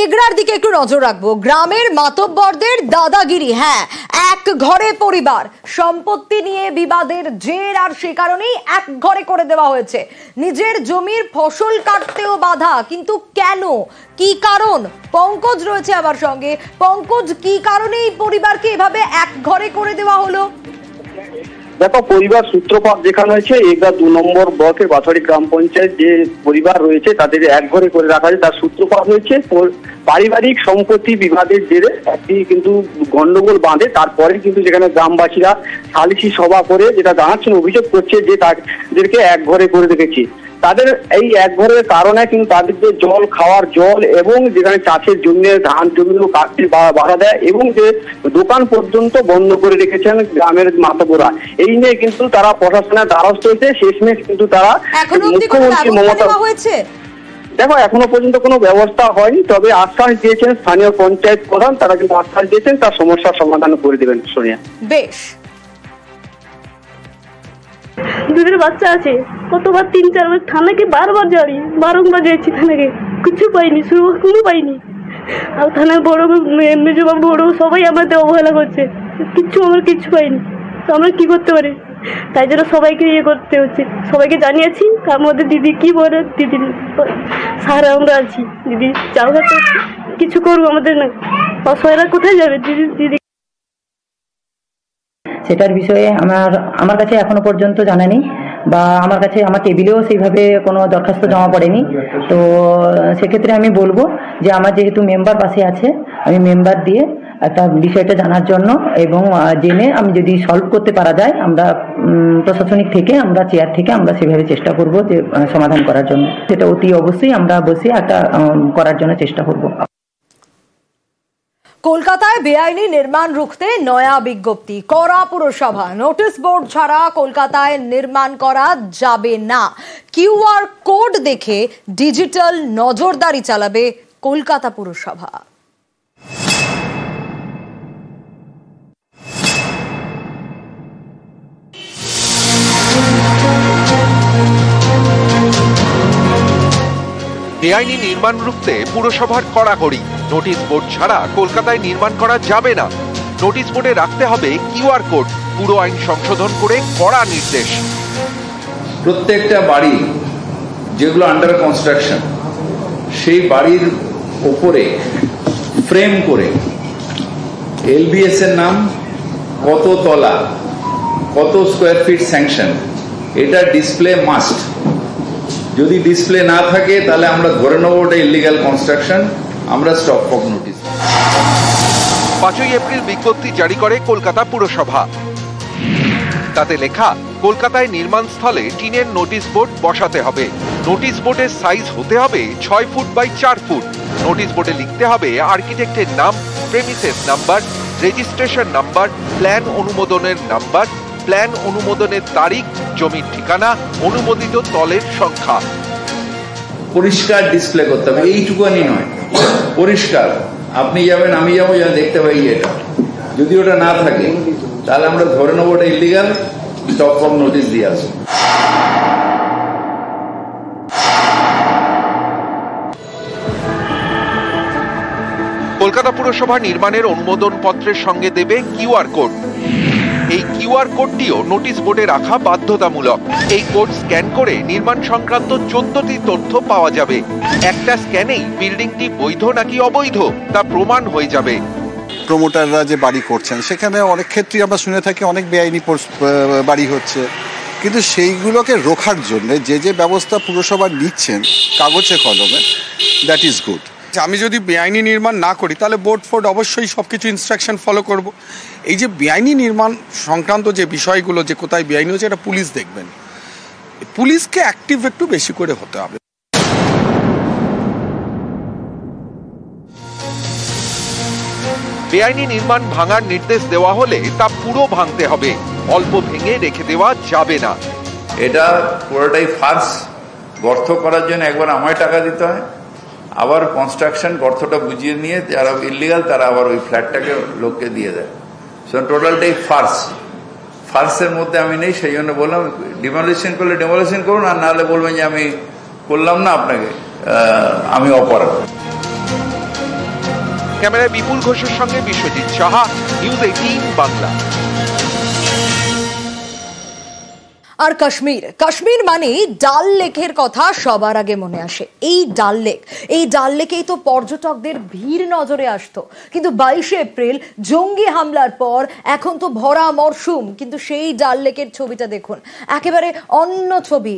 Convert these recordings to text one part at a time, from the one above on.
এগরার দিকে একটু নজর রাখবো। গ্রামের মাতব্বরদের দাদাগিরি। হ্যাঁ, এক ঘরে পরিবার, সম্পত্তি নিয়ে বিবাদের জের, আর সে কারণেই এক ঘরে করে দেওয়া হয়েছে। নিজের জমির ফসল কাটতেও বাধা। কিন্তু কেন, কি কারণ? পঙ্কজ রয়েছে আমার সঙ্গে। পঙ্কজ, কি কারণে এই পরিবারকে এভাবে এক ঘরে করে দেওয়া হলো? দেখো, পরিবার সূত্রপাত যেখানে হয়েছে এগরা 2 নম্বর ব্লকের বাছারি গ্রাম পঞ্চায়েত, যে পরিবার রয়েছে তাদের এক ঘরে করে রাখা হয়েছে। তার সূত্রপাত হয়েছে পারিবারিক সম্পত্তি বিবাদের জেরে একটি কিন্তু গন্ডগোল বাঁধে। তারপরে কিন্তু যেখানে গ্রামবাসীরা সালিসি সভা করে যেটা জানাচ্ছেন, অভিযোগ করছে যে তাদেরকে এক ঘরে করে রেখেছি। তাদের এই এক ঘরের কারণে কিন্তু তাদের যে জল, খাওয়ার জল এবং যেখানে চাষের জন্য ধান জমিগুলো কাটতে বাধা দেয় এবং যে দোকান পর্যন্ত বন্ধ করে রেখেছেন গ্রামের মাতব্বররা। এই নিয়ে কিন্তু তারা প্রশাসনের দ্বারস্থ হয়েছে। শেষমেশ কিন্তু তারা মুখ্যমন্ত্রী মমতা, দেখো এখনো পর্যন্ত কোনো ব্যবস্থা হয়নি, তবে আশ্বাস দিয়েছেন স্থানীয় পঞ্চায়েত প্রধান। তারা কিন্তু আশ্বাস দিয়েছেন তার সমস্যার সমাধান করে দেবেন। সোনিয়া, বেশ। দুধের বাচ্চা আছে, কতবার 3-4 বার থানাকে বারবার বারংবার যাচ্ছি থানাকে, কিছু পাইনি, কোনো পাইনি। আর থানার বড় মেজো বাবু বড় সবাই আমাদের অবহেলা করছে, আমরা কিচ্ছু পাইনি। তো আমরা কি করতে পারি? তাই জন্য সবাইকে করতে হচ্ছে, সবাইকে জানিয়েছি। আমাদের দিদি কি বলে, দিদি সারা আমরা আছি, দিদি যাও হাতে কিছু করবো আমাদের না, অসহায়রা কোথায় যাবে দিদি? সেটার বিষয়ে আমার কাছে এখনো পর্যন্ত জানা নেই, বা আমার কাছে আমার টেবিলেও সেইভাবে কোনো দরখাস্ত জমা পড়েনি। তো সেক্ষেত্রে আমি বলবো যে আমার যেহেতু মেম্বার পাশে আছে, আমি মেম্বার দিয়ে একটা বিষয়টা জানার জন্য এবং জেনে আমি যদি সলভ করতে পারা যায়, আমরা প্রশাসনিক থেকে, আমরা চেয়ার থেকে আমরা সেভাবে চেষ্টা করব যে সমাধান করার জন্য। সেটা অতি অবশ্যই আমরা বসে একটা করার জন্য চেষ্টা করব। কলকাতায় বেআইনি নির্মাণ রুখতে নয়া বিজ্ঞপ্তি। কড়া পুরসভা, নোটিশ বোর্ড ছাড়া কলকাতায় নির্মাণ করা যাবে না। কিউআর কোড দেখে ডিজিটাল নজরদারি চালাবে কলকাতা পুরসভা। বেআইনি নির্মাণ রুখতে পুরসভার কড়াকড়ি। নোটিশ বোর্ড ছাড়া কলকাতায় নির্মাণ করা যাবে না। নোটিশ বোর্ডে রাখতে হবে কিউআর কোড। পুরো আইন সংশোধন করে কড়া নির্দেশ। প্রত্যেকটা বাড়ি যেগুলো আন্ডার কনস্ট্রাকশন, সেই বাড়ির ওপরে ফ্রেম করে এলবিএস এর নাম, কত তলা, কত স্কোয়ার ফিট স্যাংশন, এটা ডিসপ্লে মাস্ট। যদি ডিসপ্লে না থাকে তাহলে আমরা ধরে নেব ওটা ইলিগাল কনস্ট্রাকশন, আমরা স্টপ ফর নোটিস। 5ই এপ্রিল বিজ্ঞপ্তি জারি করে কলকাতা পুরসভা। তাতে লেখা, কলকাতায় নির্মাণ স্থলে টিনের নোটিশ বোর্ড বসাতে হবে। নোটিশ বোর্ডের সাইজ হতে হবে 6 ফুট বাই 4 ফুট। নোটিশ বোর্ডে লিখতে হবে আর্কিটেক্টের নাম, premises number, registration number, plan অনুমোদনের নাম্বার, প্ল্যান অনুমোদনের তারিখ, জমির ঠিকানা, অনুমোদিত তলের সংখ্যা। পরিষ্কার ডিসপ্লে করতে হবে, এইটুকুনি নয়, পরিষ্কার। আপনি যাবেন, আমি যাবো, দেখতে পাই এটা। যদি ওটা না থাকে তাহলে আমরা ধরে নেবো ওটা ইলিগাল, স্টপ ফর নোটিস দিয়ে আসবো। কলকাতা পুরসভা নির্মাণের অনুমোদন পত্রের সঙ্গে দেবে কিউআর কোড। এই কিউআর কোডটিও নোটিশ বোর্ডে রাখা বাধ্যতামূলক। এই কোড স্ক্যান করে নির্মাণ সংক্রান্ত 14টি তথ্য পাওয়া যাবে। একটা স্ক্যানেই বিল্ডিংটি বৈধ নাকি অবৈধ তা প্রমাণ হয়ে যাবে। প্রমোটাররা যে বাড়ি করছেন সেখানে অনেক ক্ষেত্রেই আমরা শুনে থাকি অনেক বেআইনি বাড়ি হচ্ছে, কিন্তু সেইগুলোকে রোখার জন্য যে ব্যবস্থা পুরসভা নিচ্ছেন কাগজে কলমে, দ্যাট ইজ গুড। আমি যদি বেআইনি নির্মাণ না করি তাহলে বোর্ড ফোর্ড অবশ্যই সবকিছু ইনস্ট্রাকশন ফলো করব। এই যে বেআইনি নির্মাণ সংক্রান্ত যে বিষয়গুলো, যে কোথায় বেআইনি হচ্ছে, এটা পুলিশ দেখবেন। পুলিশকে অ্যাক্টিভ একটু বেশি করে হতে হবে। বেআইনি নির্মাণ ভাঙার নির্দেশ দেওয়া হলে তা পুরো ভাঙতে হবে, অল্প ভেঙে রেখে দেওয়া যাবে না। এটা পুরোটাই ফার্স। গর্ত করার জন্য একবার আমায় টাকা দিতে হয়, আবার কনস্ট্রাকশন গর্তটা বুঝিয়ে নিয়ে যারা ইলিগাল তারা আবার ওই ফ্ল্যাটটাকে লোককে দিয়ে দেয়। সো টোটালটাই ফার্স। ফার্সের মধ্যে আমি নেই, সেই জন্য বললাম ডিমোলিশন করলে ডিমোলিশন করুন, আর নাহলে বলবেন যে আমি করলাম না, আপনাকে আমি অপরাধ। ক্যামেরায় বিপুল ঘোষের সঙ্গে বিশ্বজিৎ সাহা, নিউজ 18 বাংলা। আর কাশ্মীর মানে ডাল লেকের কথা সবার আগে মনে আসে। এই ডাল লেকেই তো পর্যটকদের ভিড় নজরে আসতো, কিন্তু 22শে এপ্রিল জঙ্গি হামলার পর এখন তো ভরা মরশুম, কিন্তু সেই ডাল লেকের ছবিটা দেখুন, একেবারে অন্য ছবি।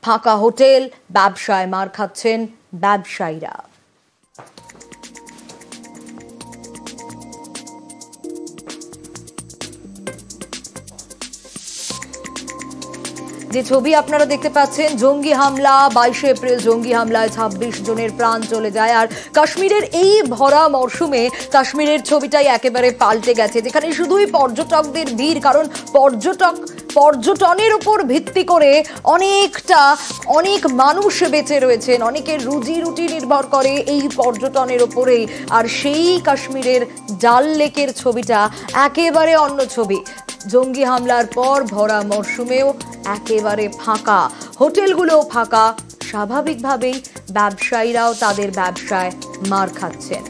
ফাঁকা হোটেল, ব্যবসায় মার খাচ্ছেন ব্যবসায়ীরা। যে ছবি আপনারা দেখতে পাচ্ছেন, জঙ্গি হামলা, 22শে এপ্রিল জঙ্গি হামলায় 26 জনের প্রাণ চলে যায়। আর কাশ্মীরের এই ভরা মরশুমে কাশ্মীরের ছবিটাই একেবারে পাল্টে গেছে, যেখানে শুধুই পর্যটকদের ভিড়, কারণ পর্যটনের উপর ভিত্তি করে অনেক মানুষ বেঁচে রয়েছেন, অনেকের রুজি রুটি নির্ভর করে এই পর্যটনের উপরেই। আর সেই কাশ্মীরের ডাল লেকের ছবিটা একেবারে অন্য ছবি। জঙ্গি হামলার পর ভরা মরশুমেও একেবারে ফাঁকা, হোটেলগুলোও ফাঁকা। স্বাভাবিকভাবেই ব্যবসায়ীরাও তাদের ব্যবসায় মার খাচ্ছেন।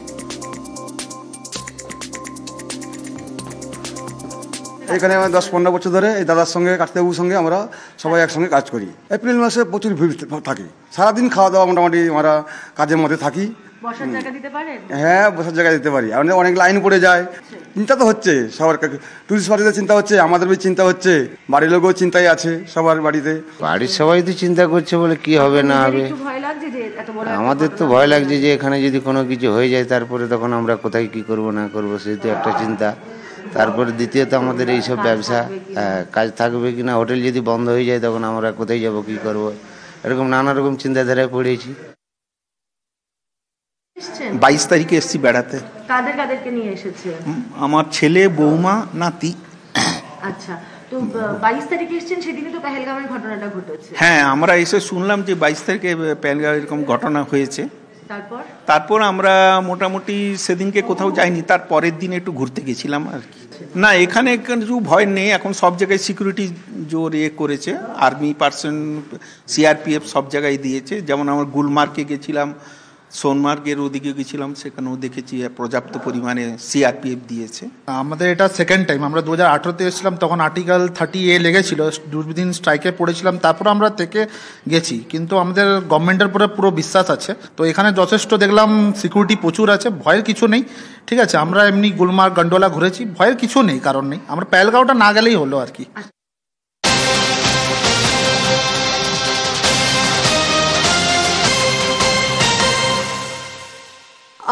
এখানে আমরা 10-15 বছর ধরে এই দাদার সঙ্গে, কার্তিকবাবুর সঙ্গে আমরা সবাই একসঙ্গে কাজ করি। এপ্রিল মাসে প্রচুর ভিড় থাকে, সারাদিন খাওয়া দাওয়া মোটামুটি আমরা কাজের মধ্যে থাকি। বসার জায়গা দিতে পারেন? হ্যাঁ, বসার জায়গা দিতে পারি। অনেক লাইন পড়ে যায়, চিন্তা তো হচ্ছে সবার, টুরিস্ট পার্টিদের চিন্তা হচ্ছে, আমাদের চিন্তা হচ্ছে, বাড়ির লোকও চিন্তায় আছে, সবার বাড়িতে। বাড়ির সবাই তো চিন্তা করছে বলে কি হবে না হবে। আমাদের তো ভয় লাগছে যে এখানে যদি কোনো কিছু হয়ে যায় তারপরে তখন আমরা কোথায় কি করব না করব, সেই তো একটা চিন্তা। তারপরে দ্বিতীয়ত আমাদের এইসব ব্যবসা কাজ থাকবে কিনা, হোটেল যদি বন্ধ হয়ে যায় তখন আমরা কোথায় যাব, কি করব, এরকম নানা রকম চিন্তাধারায় পড়েছি। 22 তারিখে এসেছি বেড়াতে। কাদেরকে নিয়ে এসেছে? আমার ছেলে, বৌমা, নাতি। আচ্ছা, তো 22 তারিখে এসেছেন, সেদিনই তো পেহেলগামের ঘটনাটা ঘটেছে। হ্যাঁ, আমরা এসে শুনলাম যে 22 তারিখে পেহেলগাঁও এরকম ঘটনা হয়েছে। তারপর আমরা মোটামুটি সেদিনকে কোথাও যাইনি, তার পরের দিন একটু ঘুরতে গেছিলাম আর কি। না, এখানে কিছু ভয় নেই, এখন সব জায়গায় সিকিউরিটি জোর করেছে, আর্মি পার্সন, সিআরপিএফ সব জায়গায় দিয়েছে। যেমন আমরা গুলমার্গে গেছিলাম, সোনমার্গের ওদিকে গেছিলাম, সেখানেও দেখেছি পর্যাপ্ত পরিমাণে সিআরপিএফ দিয়েছে। আমাদের এটা সেকেন্ড টাইম। আমরা 2018-তে এসেছিলাম, তখন আর্টিকেল 30A লেগেছিল, দুদিন স্ট্রাইকে পড়েছিলাম, তারপর আমরা থেকে গেছি। কিন্তু আমাদের গভর্নমেন্টের উপরে পুরো বিশ্বাস আছে, তো এখানে যথেষ্ট দেখলাম সিকিউরিটি প্রচুর আছে, ভয়ের কিছু নেই। ঠিক আছে, আমরা এমনি গুলমার্গ, গন্ডোলা ঘুরেছি, ভয়ের কিছু নেই, কারণ নেই। আমরা পেহেলগাঁওটা না গেলেই হলো আর কি।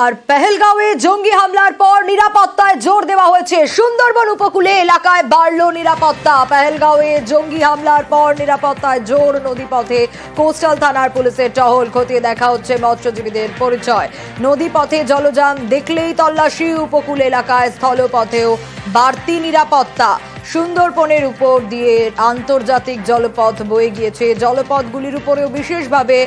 আর পেহেলগাঁওয়ে জঙ্গি হামলার পর নিরাপত্তায় জোর দেওয়া হয়েছে। সুন্দরবন উপকূলে এলাকায় বাড়ল নিরাপত্তা। পেহেলগাঁওয়ে জঙ্গি হামলার পর নিরাপত্তায় জোর। নদীপথে কোস্টাল থানার পুলিশের টহল, খতিয়ে দেখা হচ্ছে মৎস্যজীবীদের পরিচয়। নদীপথে জলযান দেখলেই তল্লাশি। উপকূল এলাকায় স্থলপথেও বাড়তি নিরাপত্তা। সুন্দরবনের উপর দিয়ে আন্তর্জাতিক জলপথ বয়ে গিয়েছে, জলপথগুলির উপরেও বিশেষভাবে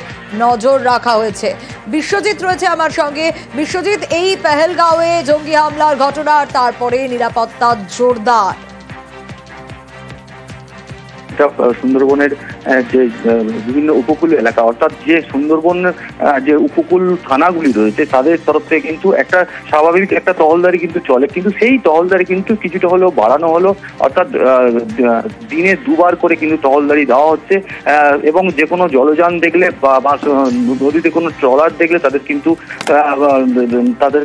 নজর রাখা হয়েছে। বিশ্বজিৎ রয়েছে আমার সঙ্গে। বিশ্বজিৎ, এই পেহেলগাঁওয়ে জঙ্গি হামলার ঘটনার তারপরে নিরাপত্তা জোরদার। সুন্দরবনের যে বিভিন্ন উপকূল এলাকা, অর্থাৎ যে সুন্দরবন যে উপকূল থানাগুলি রয়েছে তাদের তরফ থেকে কিন্তু একটা স্বাভাবিক একটা টহলদারি কিন্তু চলে, কিন্তু সেই টহলদারি কিন্তু কিছুটা হলেও বাড়ানো হলো, অর্থাৎ দিনে দুবার করে কিন্তু টহলদারি দেওয়া হচ্ছে। এবং যে কোনো জলযান দেখলে বা নদীতে কোনো ট্রলার দেখলে তাদের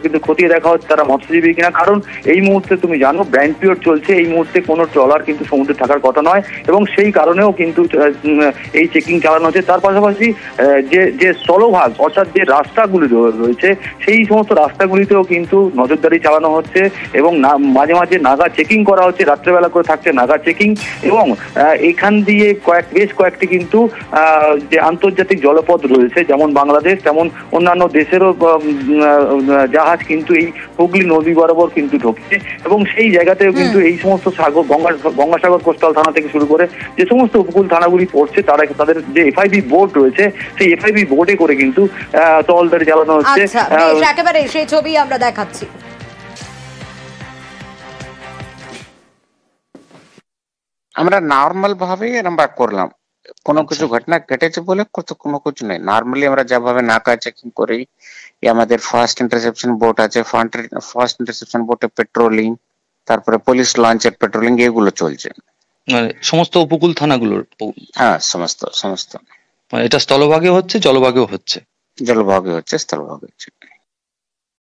কিন্তু খতিয়ে দেখা হচ্ছে তারা মৎস্যজীবী কিনা। কারণ এই মুহূর্তে তুমি জানো ব্যান্ড পিরিয়ড চলছে, এই মুহূর্তে কোনো ট্রলার কিন্তু সমুদ্রে থাকার কথা নয়, এবং সেই কারণেও কিন্তু এই চেকিং চালানো হচ্ছে। তার পাশাপাশি যে স্থলভাগ, অর্থাৎ যে রাস্তাগুলি রয়েছে সেই সমস্ত রাস্তাগুলিতেও কিন্তু নজরদারি চালানো হচ্ছে, এবং মাঝে মাঝে নাগা চেকিং করা হচ্ছে, রাত্রেবেলা করে থাকছে নাগা চেকিং। এবং এখান দিয়ে বেশ কয়েকটি কিন্তু যে আন্তর্জাতিক জলপথ রয়েছে, যেমন বাংলাদেশ তেমন অন্যান্য দেশেরও জাহাজ কিন্তু এই হুগলি নদী বরাবর কিন্তু ঢুকছে, এবং সেই জায়গাতেও কিন্তু এই সমস্ত সাগর, গঙ্গাসাগর কোস্টাল থানা থেকে শুরু করে যে সমস্ত উপকূল থানাগুলি পড়ছে তাদের যে এফআইবি বোর্ড রয়েছে সেই এফআইবি বোর্ডে করে কিন্তু টহলদারি চালানো হচ্ছে। একেবারে সেই ছবি আমরা দেখাচ্ছি। আমরা নর্মাল ভাবে আমরা করলাম, কোনো কিছু ঘটনা ঘটেছে বলে কোনো কিছু নেই। নর্মালি আমরা যেভাবে নাকা চেকিং করি আমাদের ফার্স্ট ইন্টারসেপশন বোট আছে, ফার্স্ট ইন্টারসেপশন বোটে পেট্রোলিং, তারপরে পুলিশ লঞ্চের পেট্রোলিং এগুলো চলছে। মানে সমস্ত উপকূল থানাগুলোর? হ্যাঁ, সমস্ত। মানে এটা স্থলভাগে হচ্ছে, জলভাগেও হচ্ছে? জলভাগে হচ্ছে, স্থলভাগে হচ্ছে।